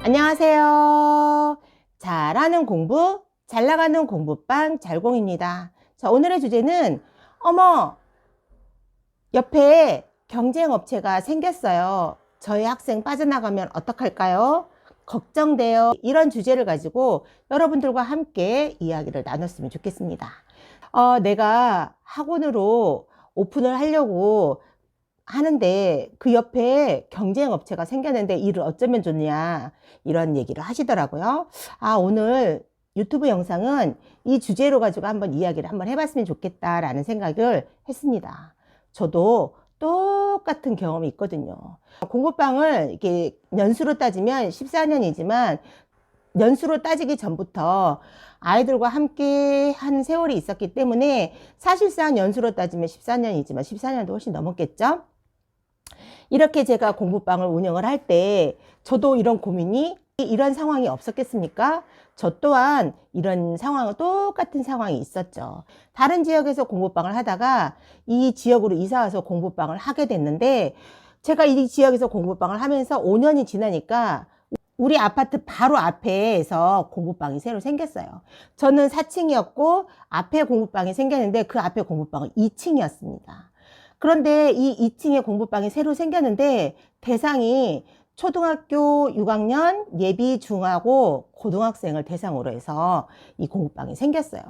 안녕하세요. 잘하는 공부, 잘 나가는 공부방 잘공입니다. 자, 오늘의 주제는 어머, 옆에 경쟁 업체가 생겼어요. 저희 학생 빠져나가면 어떡할까요? 걱정돼요. 이런 주제를 가지고 여러분들과 함께 이야기를 나눴으면 좋겠습니다. 내가 학원으로 오픈을 하려고 하는데 그 옆에 경쟁 업체가 생겼는데 이를 어쩌면 좋냐 이런 얘기를 하시더라고요. 오늘 유튜브 영상은 이 주제로 가지고 한번 이야기를 한번 해봤으면 좋겠다라는 생각을 했습니다. 저도 똑같은 경험이 있거든요. 공부방을 이렇게 연수로 따지면 14년이지만 연수로 따지기 전부터 아이들과 함께 한 세월이 있었기 때문에 사실상 연수로 따지면 14년이지만 14년도 훨씬 넘었겠죠. 이렇게 제가 공부방을 운영을 할 때 저도 이런 고민이 이런 상황이 없었겠습니까? 저 또한 이런 상황, 똑같은 상황이 있었죠. 다른 지역에서 공부방을 하다가 이 지역으로 이사 와서 공부방을 하게 됐는데 제가 이 지역에서 공부방을 하면서 5년이 지나니까 우리 아파트 바로 앞에서 공부방이 새로 생겼어요. 저는 4층이었고 앞에 공부방이 생겼는데 그 앞에 공부방은 2층이었습니다. 그런데 이 2층에 공부방이 새로 생겼는데 대상이 초등학교 6학년 예비 중하고 고등학생을 대상으로 해서 이 공부방이 생겼어요.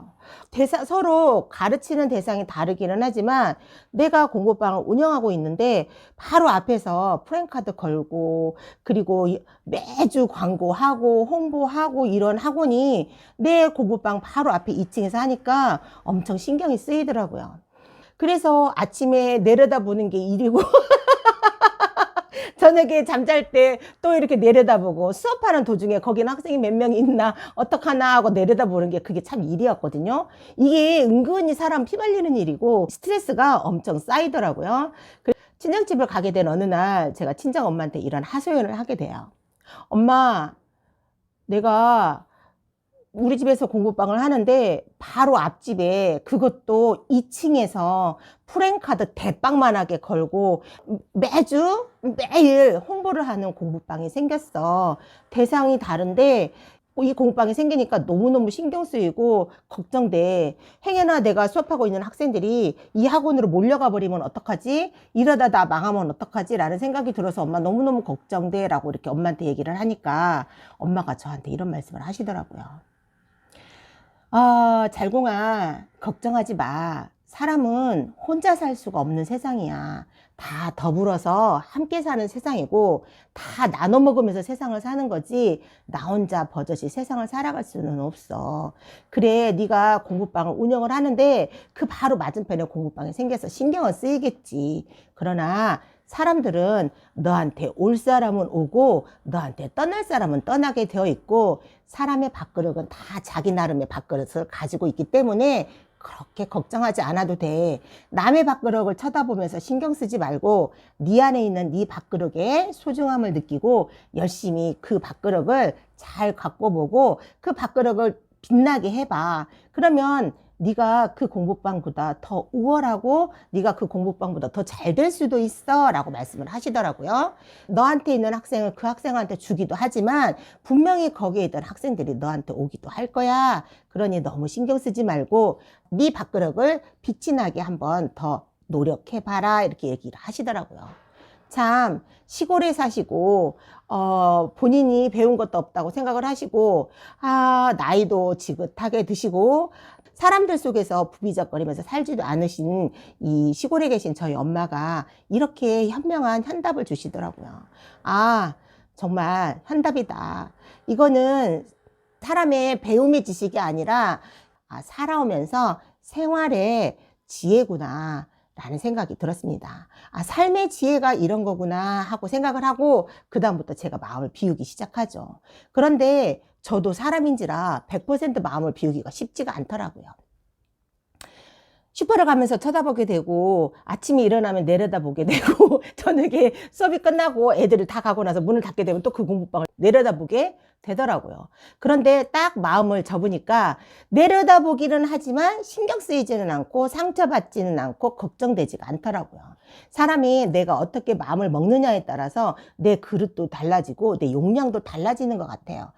서로 가르치는 대상이 다르기는 하지만 내가 공부방을 운영하고 있는데 바로 앞에서 프랜카드 걸고 그리고 매주 광고하고 홍보하고 이런 학원이 내 공부방 바로 앞에 2층에서 하니까 엄청 신경이 쓰이더라고요. 그래서 아침에 내려다보는 게 일이고 저녁에 잠잘 때 또 이렇게 내려다보고 수업하는 도중에 거기는 학생이 몇 명 있나 어떡하나 하고 내려다보는 게 그게 참 일이었거든요. 이게 은근히 사람 피 말리는 일이고 스트레스가 엄청 쌓이더라고요. 친정집을 가게 된 어느 날 제가 친정엄마한테 이런 하소연을 하게 돼요. 엄마, 내가 우리 집에서 공부방을 하는데 바로 앞집에 그것도 2층에서 프랜카드 대빵만하게 걸고 매일 홍보를 하는 공부방이 생겼어. 대상이 다른데 이 공부방이 생기니까 너무너무 신경 쓰이고 걱정돼. 행여나 내가 수업하고 있는 학생들이 이 학원으로 몰려가 버리면 어떡하지? 이러다 나 망하면 어떡하지? 라는 생각이 들어서 엄마 너무너무 걱정돼 라고 이렇게 엄마한테 얘기를 하니까 엄마가 저한테 이런 말씀을 하시더라고요. 잘공아, 걱정하지 마. 사람은 혼자 살 수가 없는 세상이야. 다 더불어서 함께 사는 세상이고 다 나눠 먹으면서 세상을 사는 거지 나 혼자 버젓이 세상을 살아갈 수는 없어. 그래, 네가 공부방을 운영을 하는데 그 바로 맞은편에 공부방이 생겨서 신경은 쓰이겠지. 그러나 사람들은 너한테 올 사람은 오고 너한테 떠날 사람은 떠나게 되어 있고 사람의 밥그릇은 다 자기 나름의 밥그릇을 가지고 있기 때문에 그렇게 걱정하지 않아도 돼. 남의 밥그릇을 쳐다보면서 신경 쓰지 말고 네 안에 있는 네 밥그릇의 소중함을 느끼고 열심히 그 밥그릇을 잘 갖고 보고 그 밥그릇을 빛나게 해봐. 그러면 네가 그 공부방보다 더 우월하고 네가 그 공부방보다 더 잘 될 수도 있어 라고 말씀을 하시더라고요. 너한테 있는 학생을 그 학생한테 주기도 하지만 분명히 거기에 있던 학생들이 너한테 오기도 할 거야. 그러니 너무 신경 쓰지 말고 네 밥그릇을 빛이 나게 한번 더 노력해봐라 이렇게 얘기를 하시더라고요. 참 시골에 사시고 본인이 배운 것도 없다고 생각을 하시고 나이도 지긋하게 드시고 사람들 속에서 부비적거리면서 살지도 않으신 이 시골에 계신 저희 엄마가 이렇게 현명한 현답을 주시더라고요. 정말 현답이다. 이거는 사람의 배움의 지식이 아니라 살아오면서 생활의 지혜구나 라는 생각이 들었습니다. 삶의 지혜가 이런 거구나 하고 생각을 하고 그 다음부터 제가 마음을 비우기 시작하죠. 그런데 저도 사람인지라 100% 마음을 비우기가 쉽지가 않더라고요. 슈퍼를 가면서 쳐다보게 되고 아침에 일어나면 내려다보게 되고 저녁에 수업이 끝나고 애들이 다 가고 나서 문을 닫게 되면 또 그 공부방을 내려다보게 되더라고요. 그런데 딱 마음을 접으니까 내려다보기는 하지만 신경 쓰이지는 않고 상처받지는 않고 걱정되지가 않더라고요. 사람이 내가 어떻게 마음을 먹느냐에 따라서 내 그릇도 달라지고 내 용량도 달라지는 것 같아요.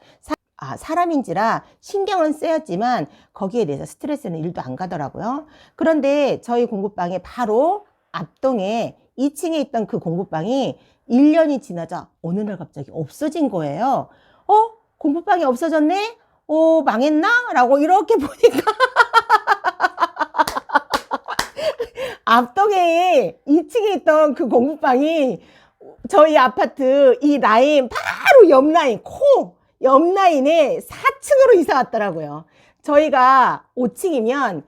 사람인지라 신경은 쓰였지만 거기에 대해서 스트레스는 일도 안 가더라고요. 그런데 저희 공부방에 바로 앞동에 2층에 있던 그 공부방이 1년이 지나자 어느 날 갑자기 없어진 거예요. 공부방이 없어졌네? 망했나? 라고 이렇게 보니까 앞동에 2층에 있던 그 공부방이 저희 아파트 이 라인 바로 옆 라인 옆 라인에 4층으로 이사 왔더라고요. 저희가 5층이면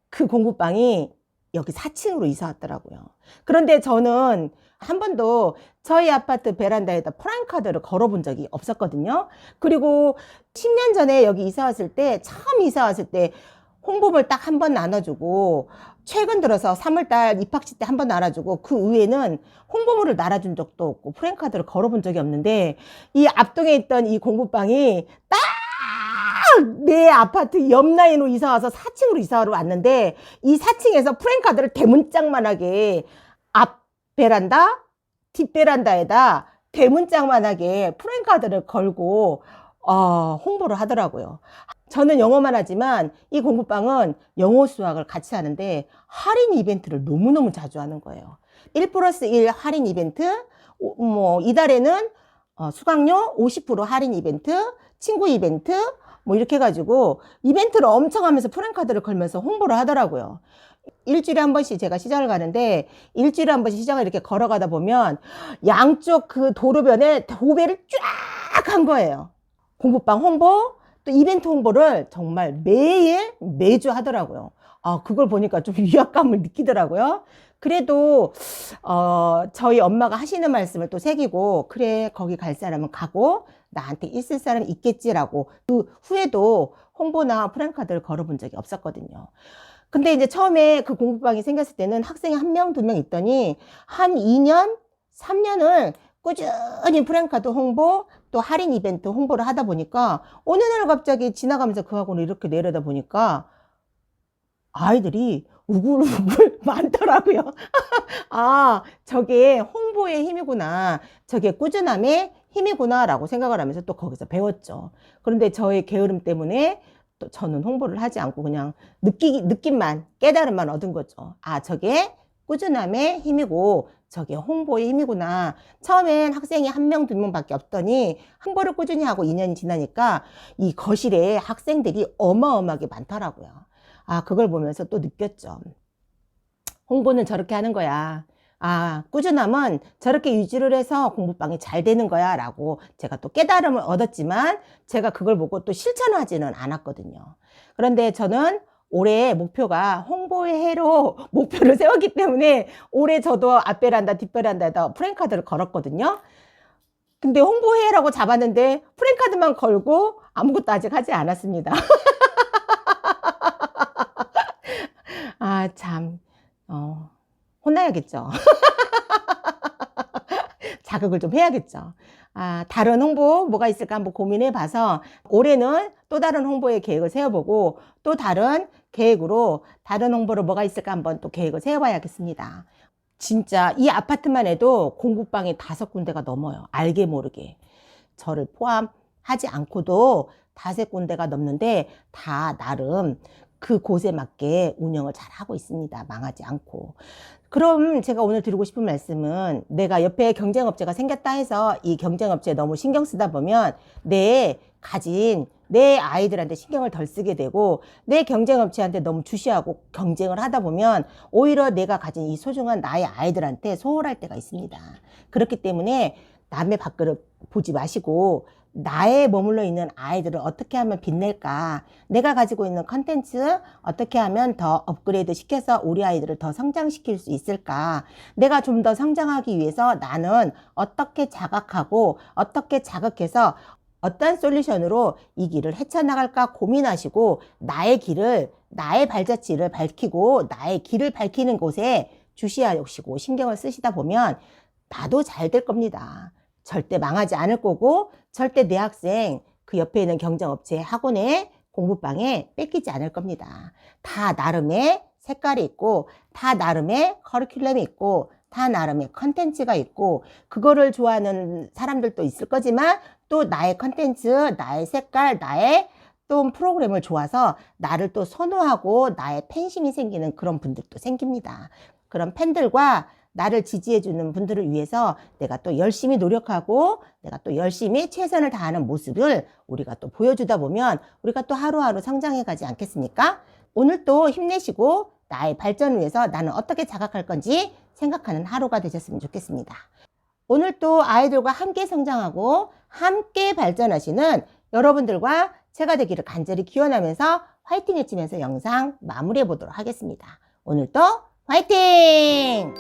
그 공부방이 여기 4층으로 이사 왔더라고요. 그런데 저는 한 번도 저희 아파트 베란다에다 프라임카드를 걸어본 적이 없었거든요. 그리고 10년 전에 여기 이사 왔을 때, 처음 이사 왔을 때 홍보물 딱 한 번 나눠주고, 최근 들어서 3월달 입학식 때 한 번 나눠주고, 그 후에는 홍보물을 나눠준 적도 없고 프라임카드를 걸어본 적이 없는데, 이 앞동에 있던 이 공부방이 딱 내 아파트 옆 라인으로 이사 와서 4층으로 이사로 왔는데, 이 4층에서 프라임카드를 대문짝만하게 앞 베란다, 뒷 베란다에다 대문짝만하게 프라임카드를 걸고 홍보를 하더라고요. 저는 영어만 하지만 이 공부방은 영어 수학을 같이 하는데 할인 이벤트를 너무너무 자주 하는 거예요. 1+1 할인 이벤트, 이달에는 수강료 50% 할인 이벤트, 친구 이벤트, 이렇게 해가지고 이벤트를 엄청 하면서 프라임카드를 걸면서 홍보를 하더라고요. 일주일에 한 번씩 제가 시장을 가는데 일주일에 한 번씩 시장을 이렇게 걸어가다 보면 양쪽 그 도로변에 도배를 쫙 한 거예요. 공부방 홍보, 또 이벤트 홍보를 정말 매주 하더라고요. 그걸 보니까 좀 위압감을 느끼더라고요. 그래도 저희 엄마가 하시는 말씀을 또 새기고, 그래 거기 갈 사람은 가고 나한테 있을 사람이 있겠지라고, 그 후에도 홍보나 프라임카드를 걸어본 적이 없었거든요. 근데 이제 처음에 그 공부방이 생겼을 때는 학생이 1명, 2명 있더니 한 2년, 3년을 꾸준히 프라임카드 홍보, 또 할인 이벤트 홍보를 하다 보니까 어느 날 갑자기 지나가면서 그 학원을 이렇게 내려다 보니까 아이들이 우글우글 많더라고요. 저게 홍보의 힘이구나, 저게 꾸준함의 힘이구나 라고 생각을 하면서 또 거기서 배웠죠. 그런데 저의 게으름 때문에 또 저는 홍보를 하지 않고 그냥 느낌만, 깨달음만 얻은 거죠. 저게 꾸준함의 힘이고 저게 홍보의 힘이구나. 처음엔 학생이 1명, 2명 밖에 없더니 홍보를 꾸준히 하고 2년이 지나니까 이 거실에 학생들이 어마어마하게 많더라고요. 그걸 보면서 또 느꼈죠. 홍보는 저렇게 하는 거야. 꾸준함은 저렇게 유지를 해서 공부방이 잘 되는 거야 라고 제가 또 깨달음을 얻었지만 제가 그걸 보고 또 실천하지는 않았거든요. 그런데 저는 올해 목표가 홍보의 해로 목표를 세웠기 때문에 올해 저도 앞베란다, 뒷베란다에다 프라임카드를 걸었거든요. 근데 홍보해라고 잡았는데 프라임카드만 걸고 아무것도 아직 하지 않았습니다. 참, 혼나야겠죠. 자극을 좀 해야겠죠. 다른 홍보 뭐가 있을까 한번 고민해 봐서 올해는 또 다른 홍보의 계획을 세워보고 또 다른 계획으로 다른 홍보를 뭐가 있을까 한번 또 계획을 세워봐야겠습니다. 진짜 이 아파트만 해도 공부방이 5군데가 넘어요. 알게 모르게. 저를 포함하지 않고도 5군데가 넘는데 다 나름 그 곳에 맞게 운영을 잘 하고 있습니다. 망하지 않고. 그럼 제가 오늘 드리고 싶은 말씀은, 내가 옆에 경쟁업체가 생겼다 해서 이 경쟁업체에 너무 신경 쓰다 보면 가진 내 아이들한테 신경을 덜 쓰게 되고, 내 경쟁업체한테 너무 주시하고 경쟁을 하다 보면 오히려 내가 가진 이 소중한 나의 아이들한테 소홀할 때가 있습니다. 그렇기 때문에 남의 밥그릇 보지 마시고 나에 머물러 있는 아이들을 어떻게 하면 빛낼까, 내가 가지고 있는 컨텐츠 어떻게 하면 더 업그레이드 시켜서 우리 아이들을 더 성장시킬 수 있을까, 내가 좀 더 성장하기 위해서 나는 어떻게 자각하고 어떻게 자극해서 어떤 솔루션으로 이 길을 헤쳐나갈까 고민하시고 나의 길을, 나의 발자취를 밝히고 나의 길을 밝히는 곳에 주시하시고 신경을 쓰시다 보면 나도 잘 될 겁니다. 절대 망하지 않을 거고 절대 내 학생 그 옆에 있는 경쟁업체 학원에 공부방에 뺏기지 않을 겁니다. 다 나름의 색깔이 있고 다 나름의 커리큘럼이 있고 다 나름의 컨텐츠가 있고 그거를 좋아하는 사람들도 있을 거지만 또 나의 컨텐츠, 나의 색깔, 나의 또 프로그램을 좋아서 나를 또 선호하고 나의 팬심이 생기는 그런 분들도 생깁니다. 그런 팬들과 나를 지지해주는 분들을 위해서 내가 또 열심히 노력하고 내가 또 열심히 최선을 다하는 모습을 우리가 또 보여주다 보면 우리가 또 하루하루 성장해 가지 않겠습니까? 오늘 또 힘내시고 나의 발전을 위해서 나는 어떻게 자각할 건지 생각하는 하루가 되셨으면 좋겠습니다. 오늘 또 아이들과 함께 성장하고 함께 발전하시는 여러분들과 제가 되기를 간절히 기원하면서 화이팅 외치면서 영상 마무리해 보도록 하겠습니다. 오늘도 화이팅!